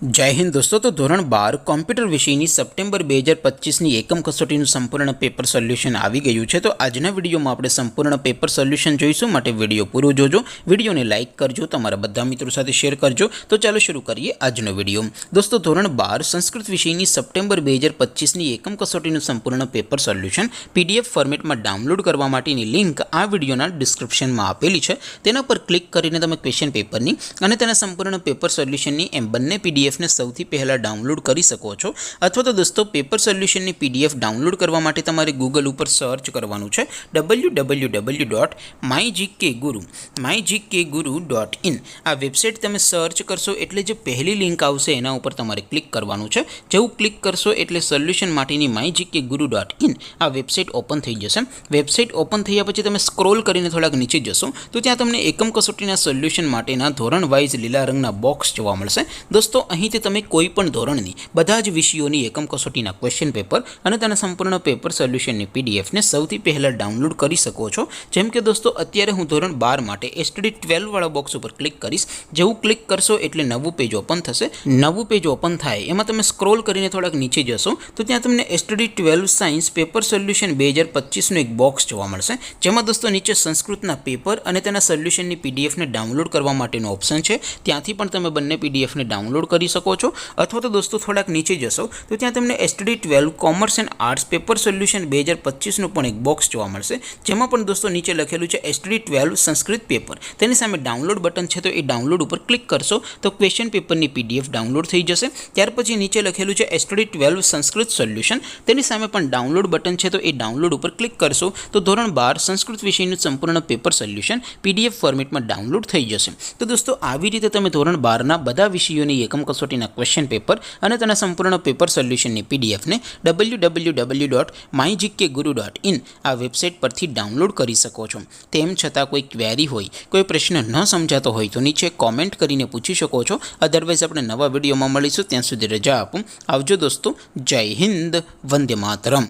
जय हिंद दोस्तों। तो धोरण 12 कॉम्प्यूटर विषयની સપ્ટેમ્બર 2025ની એકમ કસોટીનું સંપૂર્ણ પેપર સોલ્યુશન આવી ગયું છે। તો આજના વિડીયોમાં આપણે સંપૂર્ણ પેપર સોલ્યુશન જોઈશું, માટે વિડીયો પૂરો જોજો, વિડીયોને લાઇક કરજો, તમારા બધા મિત્રો સાથે શેર કરજો। તો ચાલો શરૂ કરીએ આજનો વિડીયો। દોસ્તો ધોરણ 12 સંસ્કૃત વિષયની સપ્ટેમ્બર 2025ની એકમ કસોટીનું સંપૂર્ણ પેપર સોલ્યુશન પીડીએફ ફોર્મેટમાં ડાઉનલોડ કરવા માટેની લિંક આ વિડીયોના ડિસ્ક્રિપ્શનમાં આપેલી છે। તેના પર ક્લિક કરીને તમે ક્વેશ્ચન પેપરની અને તેના સંપૂર્ણ પેપર સોલ્યુશનની એમ બંને પીડીએફ ने સૌથી પહેલા ડાઉનલોડ કરી શકો છો। અથવા તો દોસ્તો પેપર સોલ્યુશનની પીડીએફ ડાઉનલોડ કરવા માટે તમારે ગૂગલ ઉપર સર્ચ કરવાનું છે www.mygkguru.in। આ વેબસાઇટ તમે સર્ચ કરશો એટલે જે પહેલી લિંક આવશે એના ઉપર તમારે ક્લિક કરવાનું છે। જેવું ક્લિક કરશો એટલે સોલ્યુશન માટેની mygkguru.in આ વેબસાઇટ ઓપન થઈ જશે। વેબસાઇટ ઓપન થયા પછી તમે સ્ક્રોલ કરીને થોડાક નીચે જશો તો ત્યાં તમને એકમ કસોટીના સોલ્યુશન માટેના ધોરણ વાઇઝ લીલા રંગના બોક્સ જોવા મળશે। દોસ્તો અહીંથી તમે કોઈપણ ધોરણની બધા જ વિષયોની એકમ કસોટીના ક્વેશ્ચન પેપર અને તેના સંપૂર્ણ પેપર સોલ્યુશનની પીડીએફને સૌથી પહેલાં ડાઉનલોડ કરી શકો છો। જેમ કે દોસ્તો અત્યારે હું ધોરણ 12 માટે એસટીડી 12 વાળા બોક્સ ઉપર ક્લિક કરીશ। જેવું ક્લિક કરશો એટલે નવું પેજ ઓપન થશે। નવું પેજ ઓપન થાય એમાં તમે સ્ક્રોલ કરીને થોડાક નીચે જશો તો ત્યાં તમને એસટીડી 12 સાયન્સ પેપર સોલ્યુશન 2025નું એક બોક્સ જોવા મળશે, જેમાં દોસ્તો નીચે સંસ્કૃતના પેપર અને તેના સોલ્યુશનની પીડીએફને ડાઉનલોડ કરવા માટેનો ઓપ્શન છે। ત્યાંથી પણ તમે બંને પીડીએફને ડાઉનલોડ કરી શકો છો। અથવા તો દોસ્તો થોડાક નીચે જશો તો ત્યાં તમને STD 12 commerce and arts paper solution 2025નું પણ એક બોક્સ જોવા મળશે, જેમાં પણ દોસ્તો નીચે લખેલું છે એસટીડી 12 સંસ્કૃત પેપર। તેની સામે ડાઉનલોડ બટન છે, તો એ ડાઉનલોડ ઉપર ક્લિક કરશો તો ક્વેશ્ચન પેપરની પીડીએફ ડાઉનલોડ થઈ જશે। ત્યાર પછી નીચે લખેલું છે એસટીડી 12 સંસ્કૃત સોલ્યુશન, તેની સામે પણ ડાઉનલોડ બટન છે, તો એ ડાઉનલોડ ઉપર ક્લિક કરશો તો ધોરણ 12 સંસ્કૃત વિષયનું સંપૂર્ણ પેપર સોલ્યુશન પીડીએફ ફોર્મેટમાં ડાઉનલોડ થઈ જશે। તો દોસ્તો આવી રીતે તમે ધોરણ 12ના બધા વિષયોની એકમ કસોટીના ક્વેશ્ચન પેપર અને તેના સંપૂર્ણ પેપર સોલ્યુશનની પીડીએફને www.mygkguru.in આ વેબસાઇટ પરથી ડાઉનલોડ કરી શકો છો। તેમ છતાં કોઈ ક્વેરી હોય, કોઈ પ્રશ્ન ન સમજાતો હોય તો નીચે કોમેન્ટ કરીને પૂછી શકો છો। અધરવાઇઝ આપણે નવા વિડીયોમાં મળીશું, ત્યાં સુધી રજા આપું। આવજો દોસ્તો, જય હિન્દ, વંદે માતરમ।